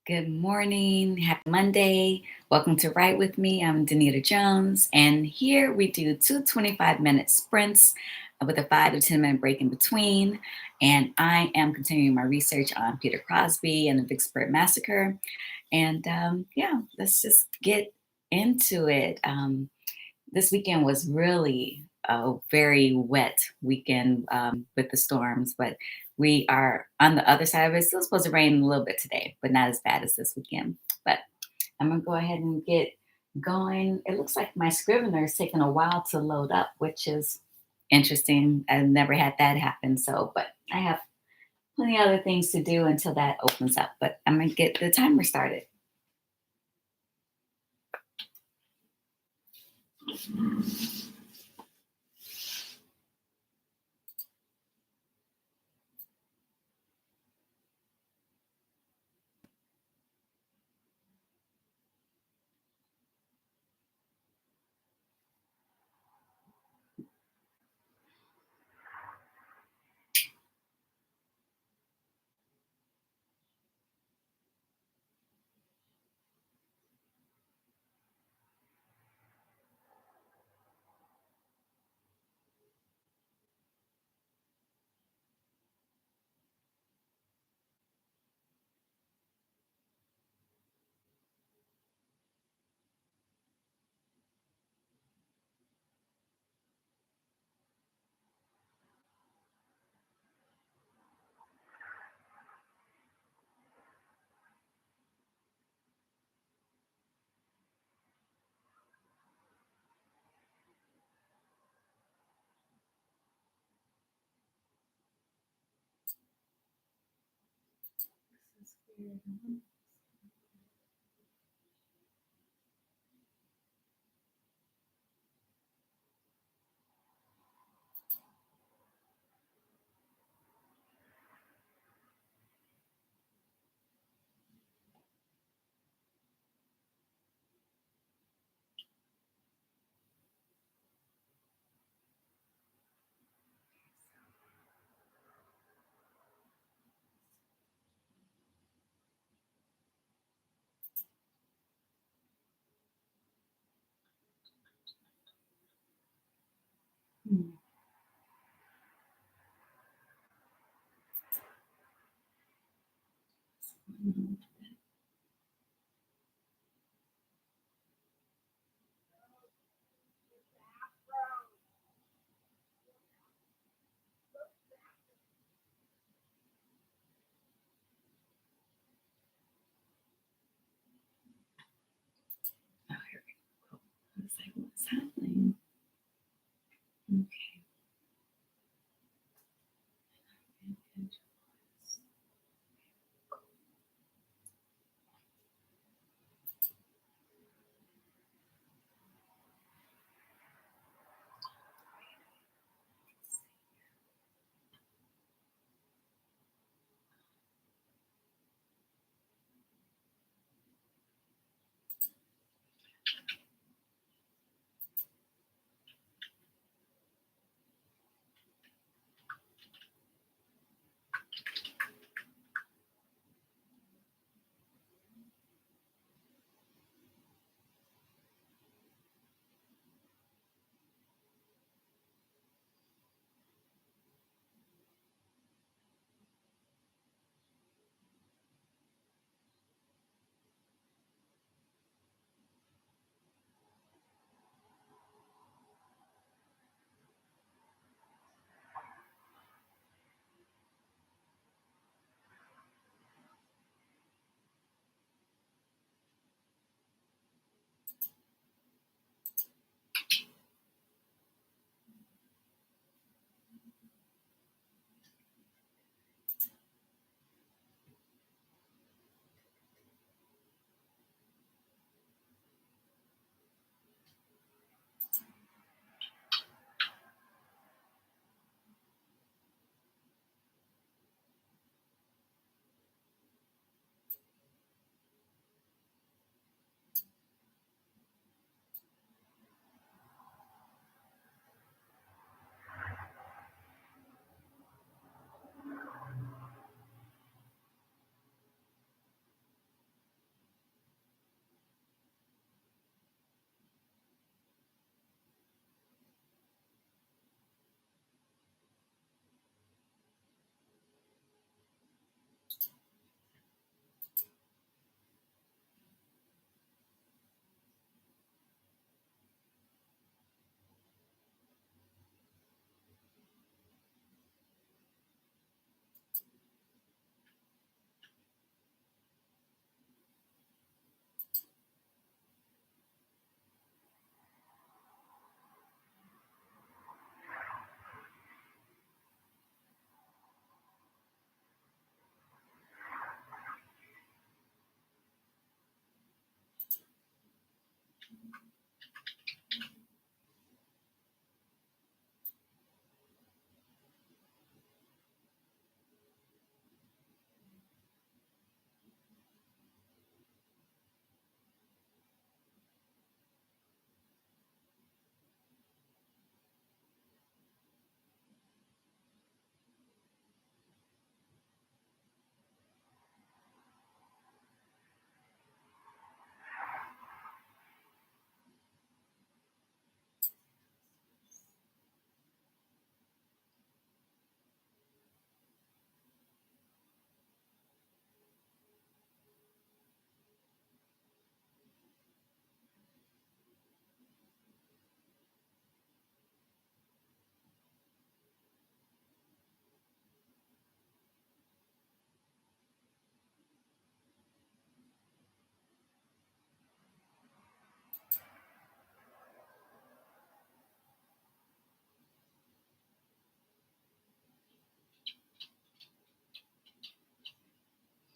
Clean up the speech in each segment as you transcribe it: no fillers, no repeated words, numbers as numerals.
Good morning. Happy Monday. Welcome to Write With Me. I'm Danita Jones, and here we do two 25-minute sprints with a 5 to 10 minute break in between. And I am continuing my research on Peter Crosby and the Vicksburg Massacre. And yeah, let's just get into it. This weekend was really a very wet weekend with the storms, but we are on the other side of it. It's still supposed to rain a little bit today, but not as bad as this weekend. But I'm gonna go ahead and get going. It looks like my Scrivener is taking a while to load up, which is interesting. I've never had that happen. So, but I have plenty of other things to do until that opens up. But I'm gonna get the timer started. Hmm. Oh, here we go. I was like, what's happening? Okay.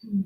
Mm.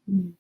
Mm.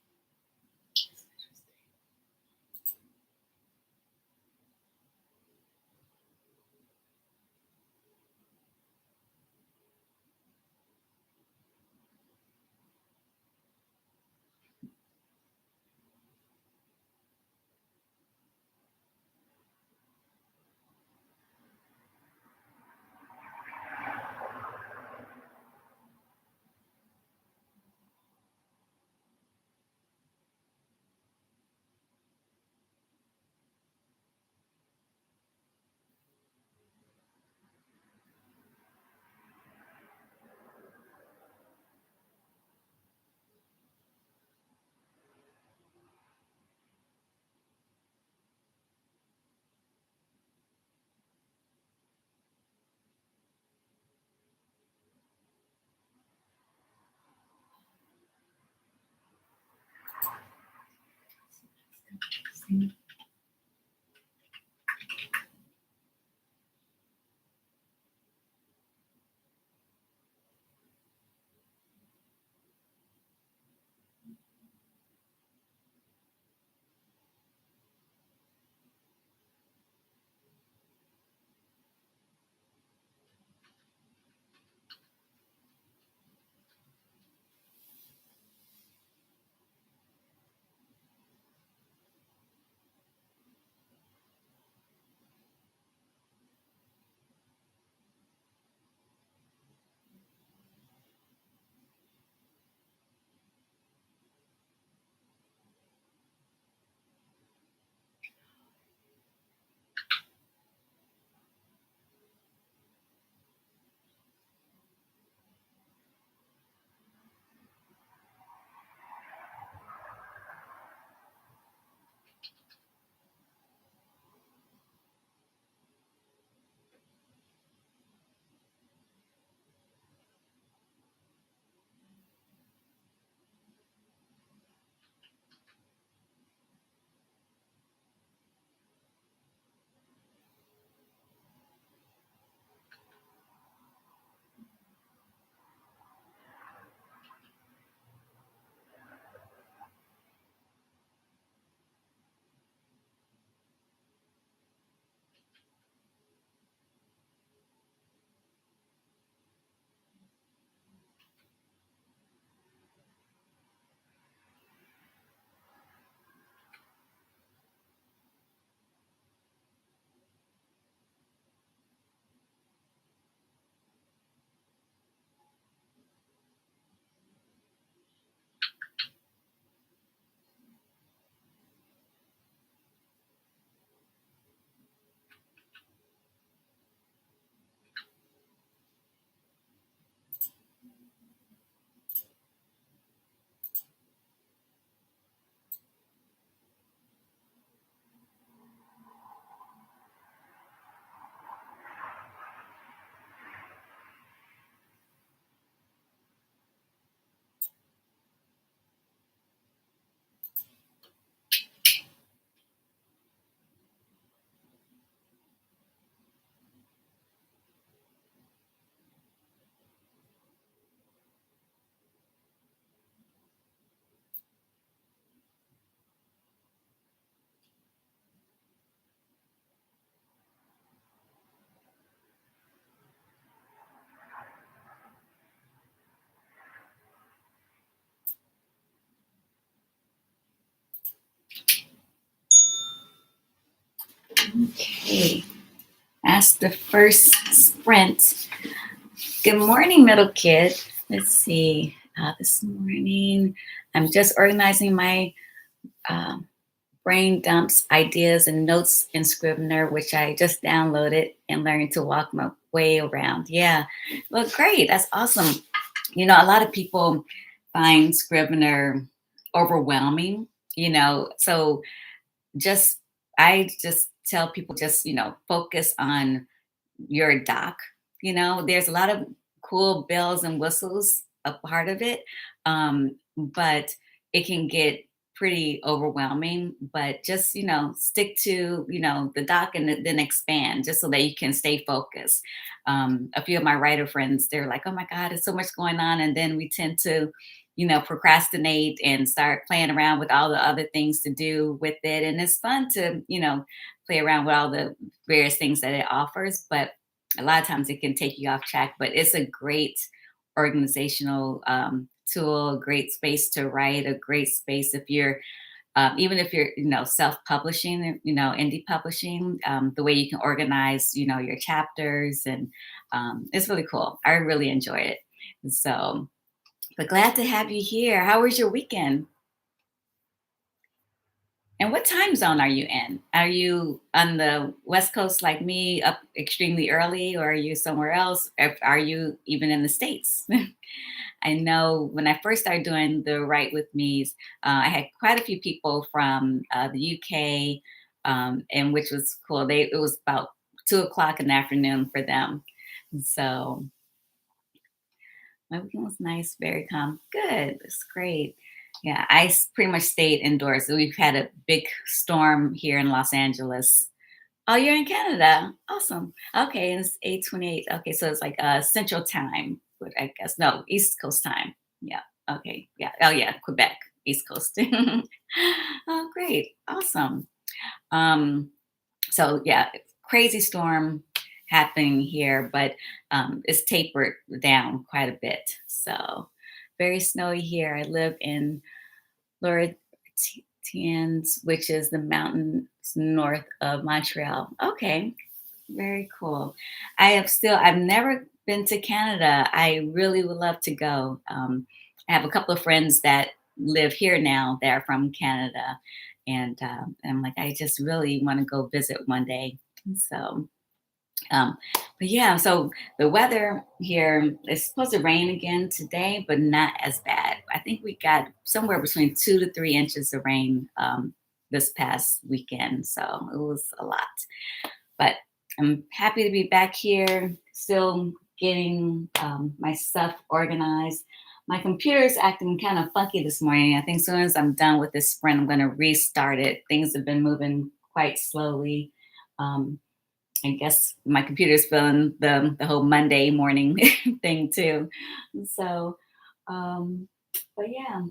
Okay, that's the first sprint. Good morning, middle kid. Let's see. This morning, I'm just organizing my um, brain dumps, ideas, and notes in Scrivener, which I just downloaded and learned to walk my way around. Yeah, well, great. That's awesome. A lot of people find Scrivener overwhelming, so just I just tell people just, focus on your doc. There's a lot of cool bells and whistles a part of it, but it can get pretty overwhelming. But just stick to the doc and then expand, just so that you can stay focused. A few of my writer friends, they're like, "Oh my God, there's so much going on," and then we tend to procrastinate and start playing around with all the other things to do with it. And it's fun to play around with all the various things that it offers, but a lot of times it can take you off track. But it's a great organizational tool, a great space to write, a great space if you're even if you're self-publishing, indie publishing, the way you can organize your chapters. And it's really cool. I really enjoy it. So, but glad to have you here. How was your weekend? And what time zone are you in? Are you on the West Coast like me, up extremely early, or are you somewhere else? Are you even in the States? I know when I first started doing the Write With Me's, I had quite a few people from the UK, and which was cool. It was about 2 o'clock in the afternoon for them. So my weekend was nice, very calm. Good. It's great. Yeah, pretty much stayed indoors. So we've had a big storm here in Los Angeles. Oh, you're in Canada. Awesome. Okay, and it's 8:28. Okay, so it's like Central Time, but I guess no, East Coast time. Yeah. Okay. Yeah. Oh yeah, Quebec, East Coast. Oh, great. Awesome. Um, so yeah, crazy storm happening here, but it's tapered down quite a bit. So very snowy here. I live in Laurentians, which is the mountains north of Montreal. Okay, very cool. I've never been to Canada. I really would love to go. I have a couple of friends that live here now. They're from Canada, and I'm like, I just really want to go visit one day. So, um, but yeah, so the weather here is supposed to rain again today, but not as bad. I think we got somewhere between 2 to 3 inches of rain this past weekend, so it was a lot. But I'm happy to be back here, still getting my stuff organized. My computer is acting kind of funky this morning. I think as soon as I'm done with this sprint, I'm going to restart it. Things have been moving quite slowly. Um, I guess my computer's feeling the whole Monday morning thing too. So, um, but yeah,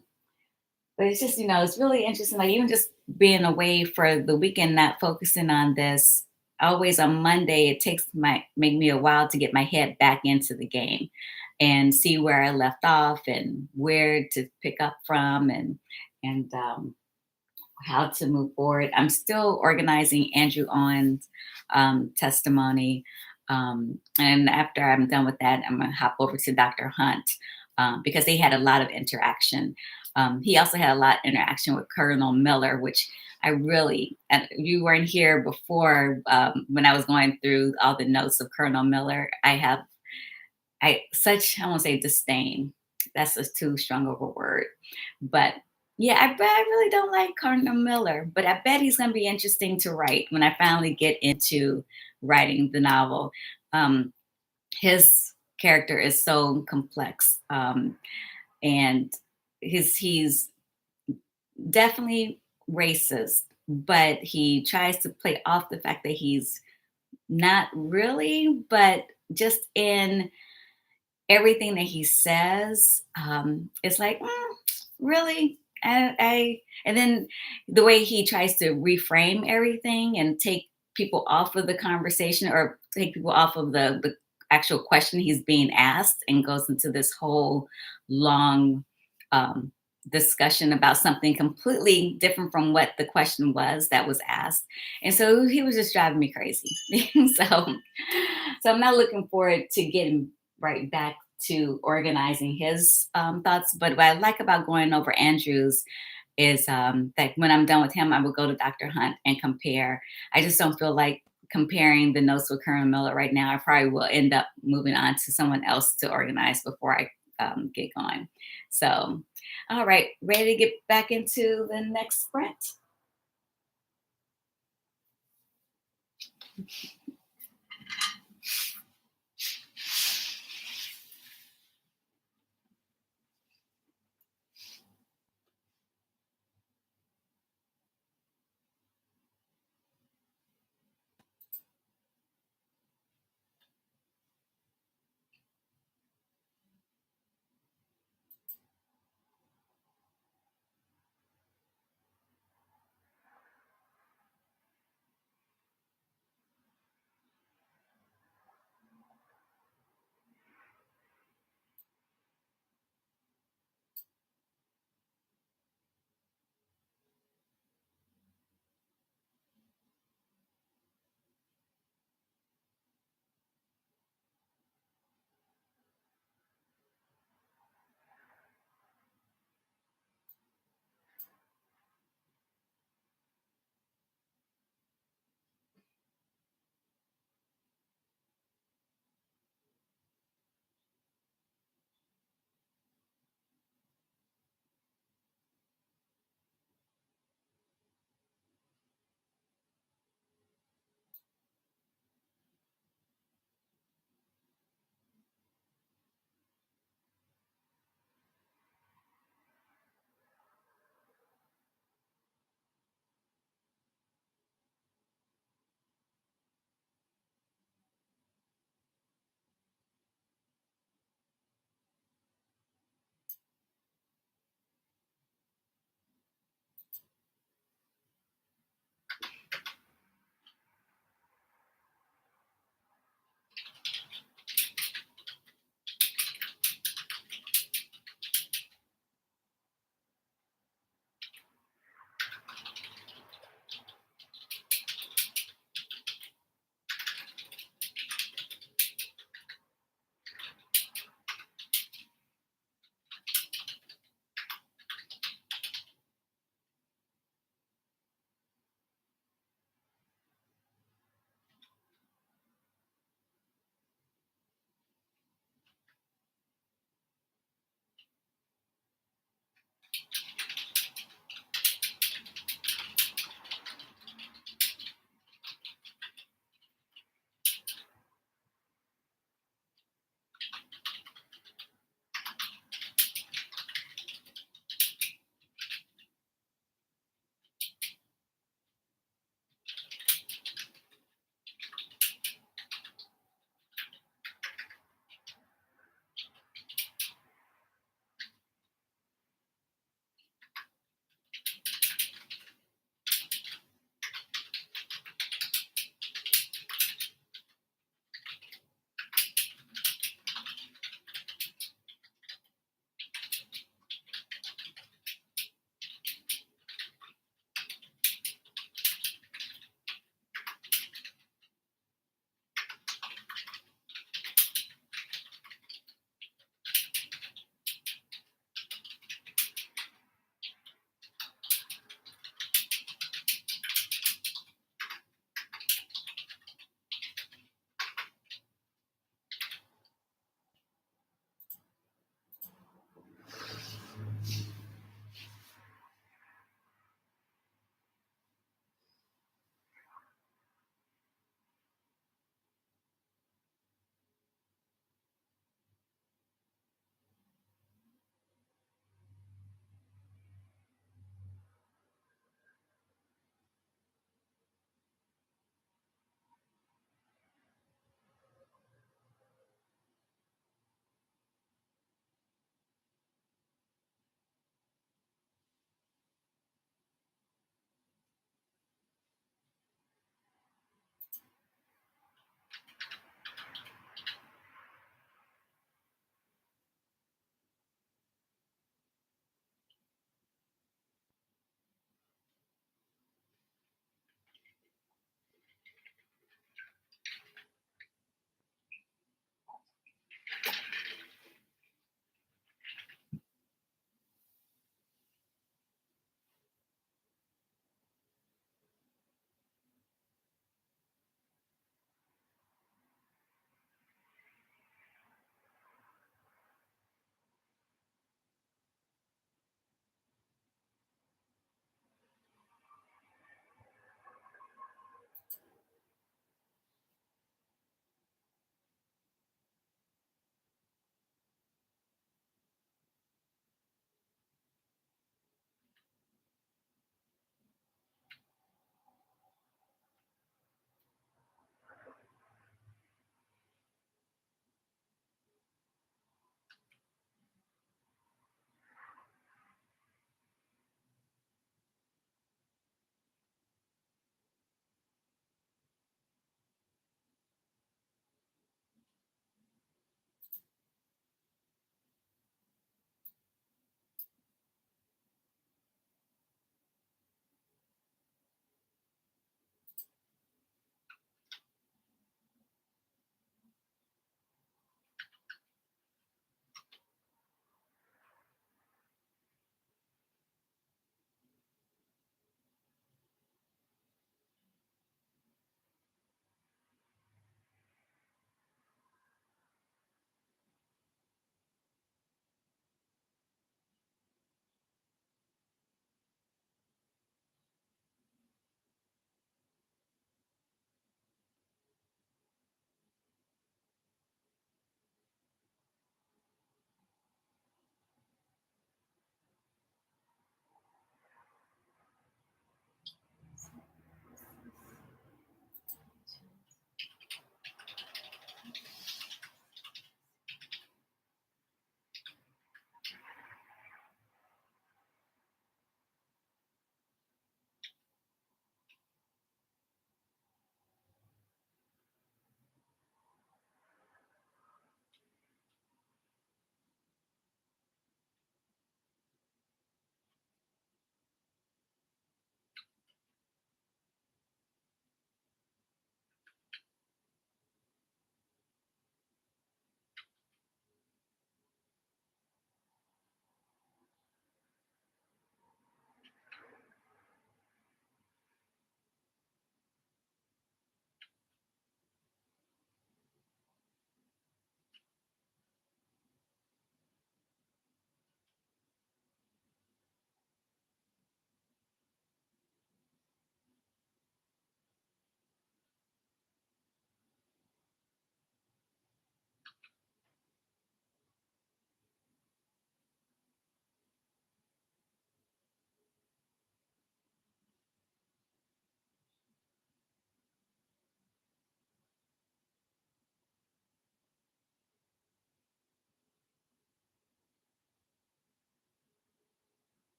but it's just, it's really interesting. Like even just being away for the weekend, not focusing on this. Always on Monday, it takes make me a while to get my head back into the game and see where I left off and where to pick up from and how to move forward. I'm still organizing Andrew Owen's testimony. And after I'm done with that, I'm going to hop over to Dr. Hunt because they had a lot of interaction. He also had a lot of interaction with Colonel Miller, which I really, and you weren't here before when I was going through all the notes of Colonel Miller. I won't say disdain. That's just too strong of a word. But yeah, I really don't like Cardinal Miller, but I bet he's going to be interesting to write when I finally get into writing the novel. Um, his character is so complex, and he's definitely racist, but he tries to play off the fact that he's not really, but just in everything that he says, it's like, really? And then the way he tries to reframe everything and take people off of the conversation or take people off of the actual question he's being asked and goes into this whole long discussion about something completely different from what the question was that was asked. And so he was just driving me crazy. So I'm not looking forward to getting right back to organizing his thoughts. But what I like about going over Andrew's is that when I'm done with him, I will go to Dr. Hunt and compare. I just don't feel like comparing the notes with Colonel Miller right now. I probably will end up moving on to someone else to organize before I get going. So, all right, ready to get back into the next sprint?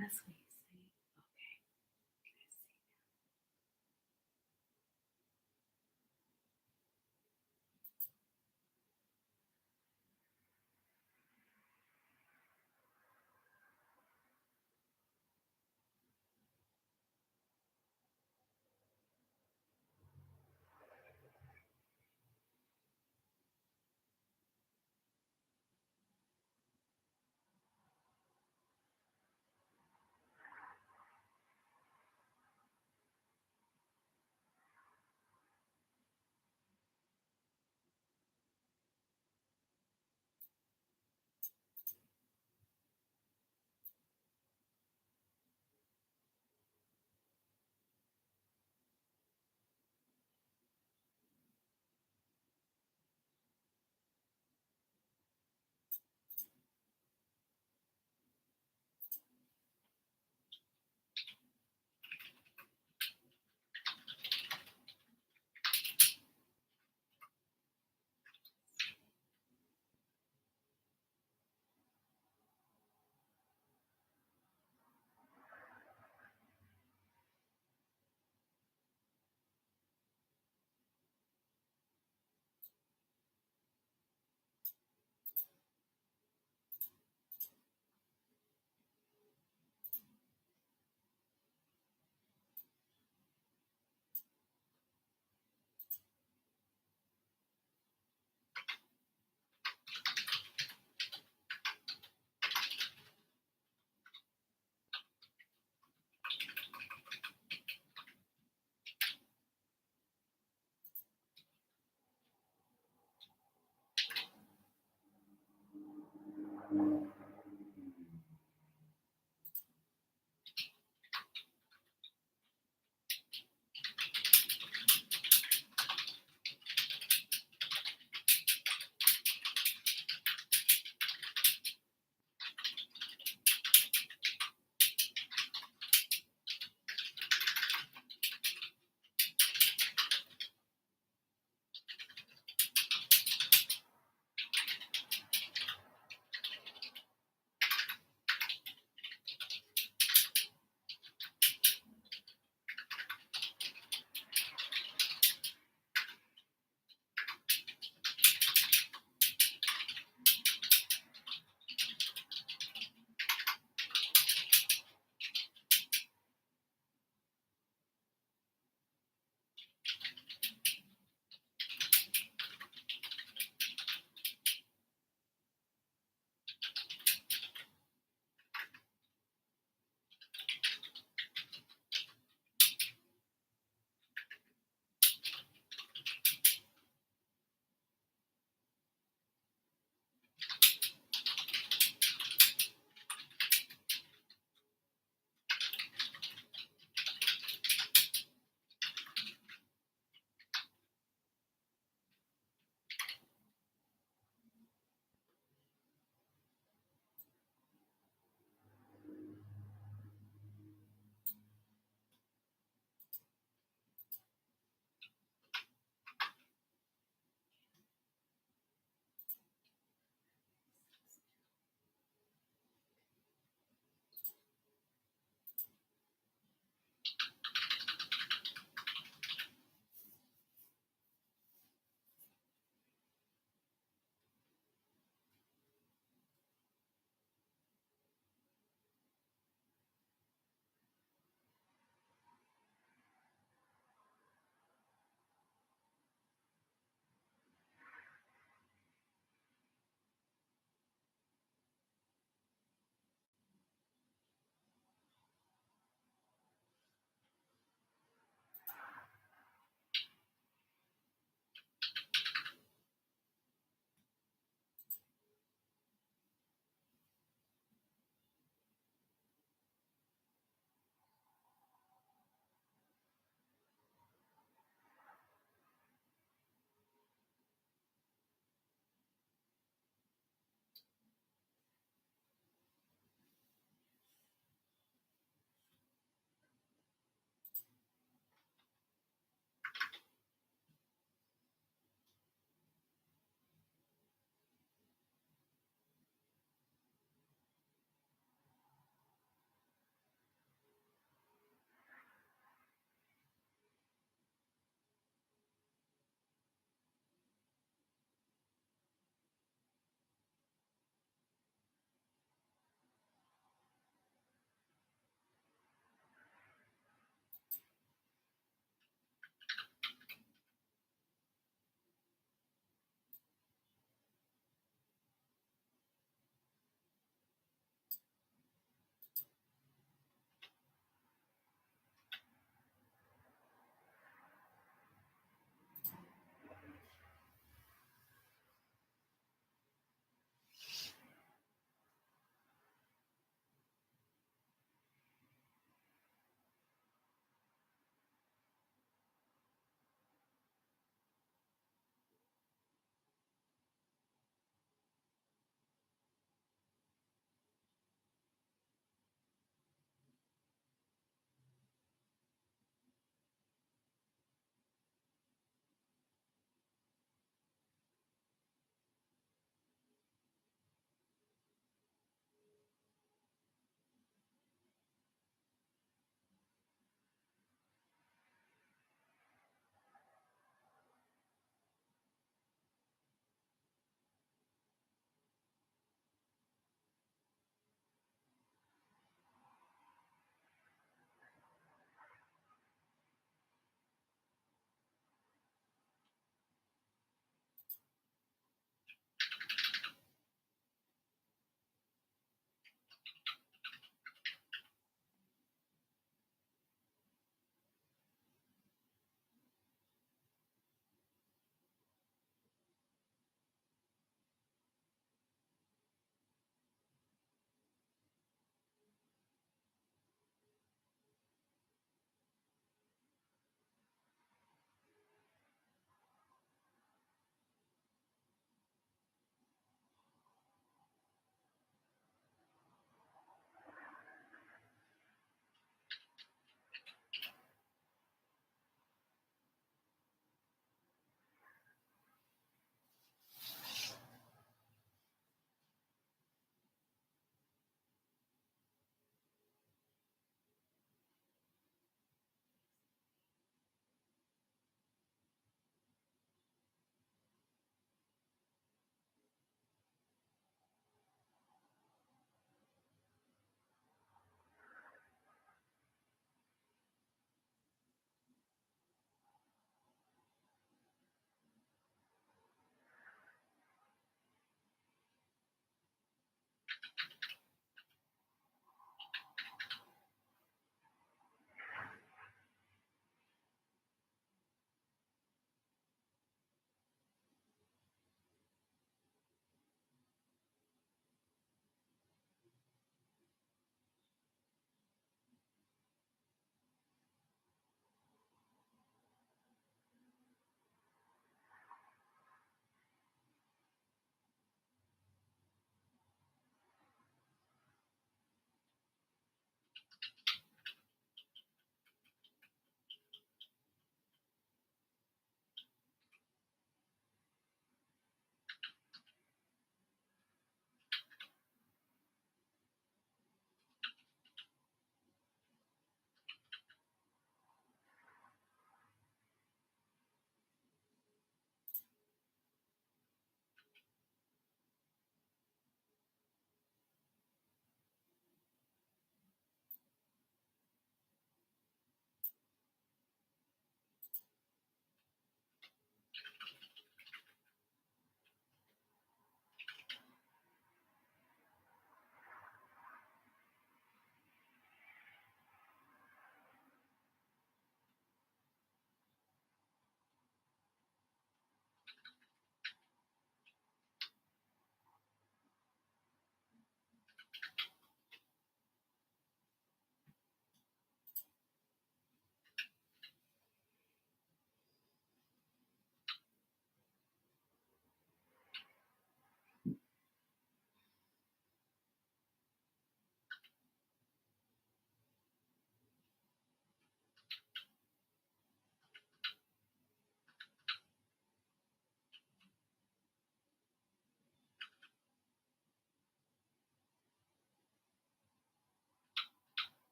That's what he's saying. Okay. Let's see.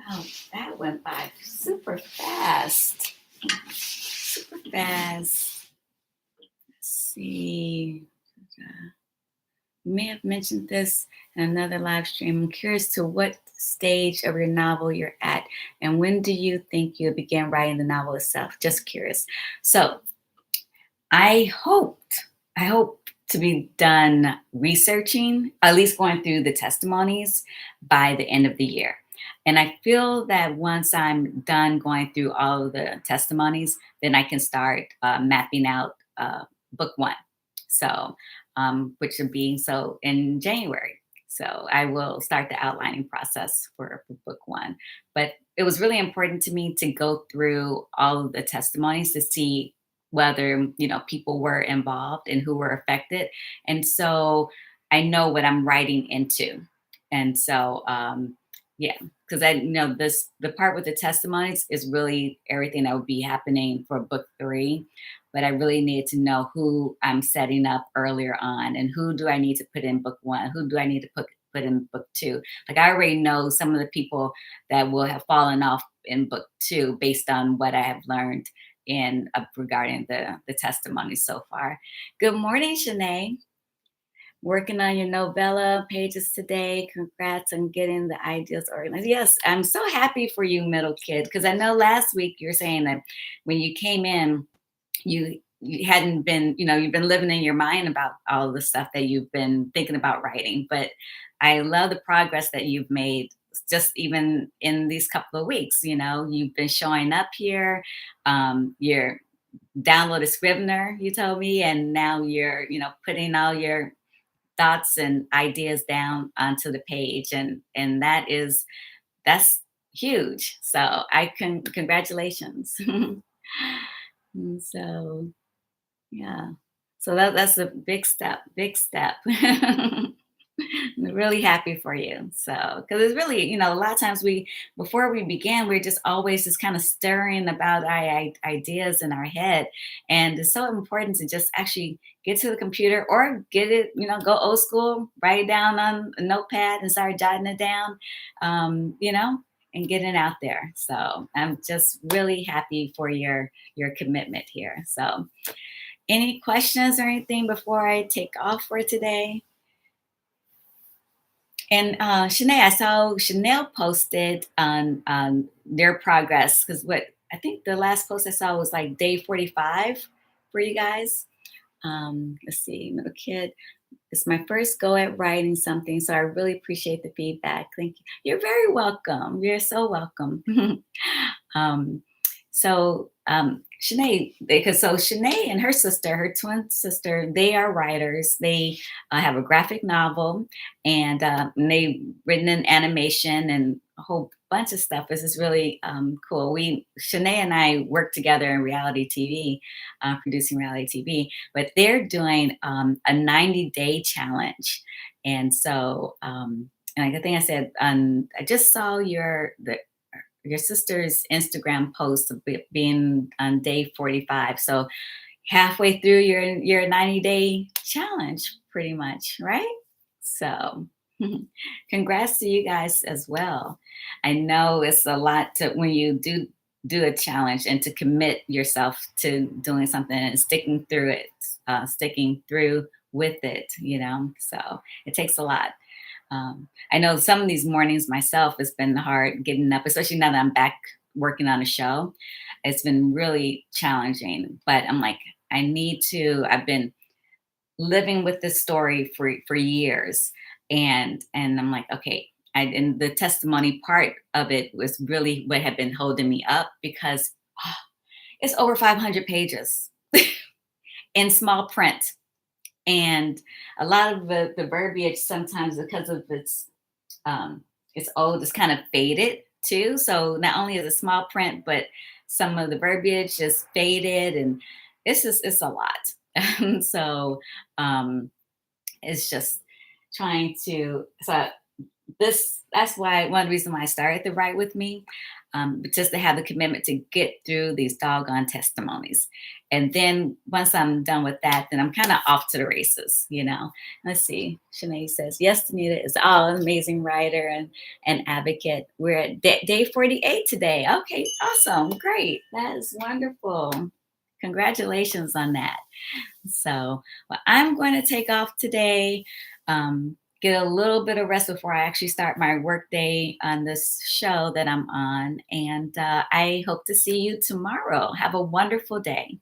Wow, that went by super fast. Super fast. Let's see. You may have mentioned this in another live stream. I'm curious to what stage of your novel you're at, and when do you think you began writing the novel itself? Just curious. So I hope to be done researching, at least going through the testimonies by the end of the year. And I feel that once I'm done going through all of the testimonies, then I can start mapping out book one. So, which would be so in January. So I will start the outlining process for book one. But it was really important to me to go through all of the testimonies to see whether people were involved and who were affected, and so I know what I'm writing into. And so yeah, because I know this the part with the testimonies is really everything that would be happening for book three, but I really needed to know who I'm setting up earlier on, and who do I need to put in book one, who do I need to put in book two. Like, I already know some of the people that will have fallen off in book two based on what I have learned in regarding the testimony so far. Good morning, Shanae. Working on your novella pages today. Congrats on getting the ideas organized. Yes, I'm so happy for you, middle kid, because I know last week you were saying that when you came in, you hadn't been, you've been living in your mind about all the stuff that you've been thinking about writing. But I love the progress that you've made just even in these couple of weeks. You've been showing up here. You're downloaded Scrivener, you told me, and now you're, putting all your thoughts and ideas down onto the page, and that's huge. So I can congratulations. And so yeah. So that's a big step, big step. I'm really happy for you. So, because it's really, a lot of times before we began, we're just always just kind of stirring about our ideas in our head. And it's so important to just actually get to the computer or get it, go old school, write it down on a notepad and start jotting it down, and getting it out there. So I'm just really happy for your commitment here. So, any questions or anything before I take off for today? And Shanae, I saw Chanel posted on their progress, because what I think the last post I saw was like day 45 for you guys. Let's see, little kid. It's my first go at writing something, so I really appreciate the feedback. Thank you. You're very welcome. You're so welcome. um, Shanae, Shanae and her sister, her twin sister, they are writers. They have a graphic novel, and they've written an animation and a whole bunch of stuff. This is really cool. Shanae and I work together in reality TV, producing reality TV, but they're doing a 90-day challenge. And so, and I think I said, I just saw your sister's Instagram post of being on day 45. So halfway through your 90-day challenge, pretty much, right? So congrats to you guys as well. I know it's a lot to when you do a challenge and to commit yourself to doing something and sticking through it, sticking through with it, so it takes a lot. I know some of these mornings myself, it's been hard getting up, especially now that I'm back working on a show. It's been really challenging, but I'm like, I've been living with this story for years. And I'm like, okay, and the testimony part of it was really what had been holding me up, because oh, it's over 500 pages in small print. And a lot of the verbiage sometimes, because of it's old, it's kind of faded too. So not only is it small print, but some of the verbiage is faded, and it's a lot. So it's just trying to that's why one reason why I started to write with me, just to have the commitment to get through these doggone testimonies. And then once I'm done with that, then I'm kind of off to the races, you know. Let's see. Shanae says, yes, Danita is an amazing writer and advocate. We're at day 48 today. Okay, awesome. Great. That is wonderful. Congratulations on that. So, well, I'm going to take off today, get a little bit of rest before I actually start my workday on this show that I'm on. And I hope to see you tomorrow. Have a wonderful day.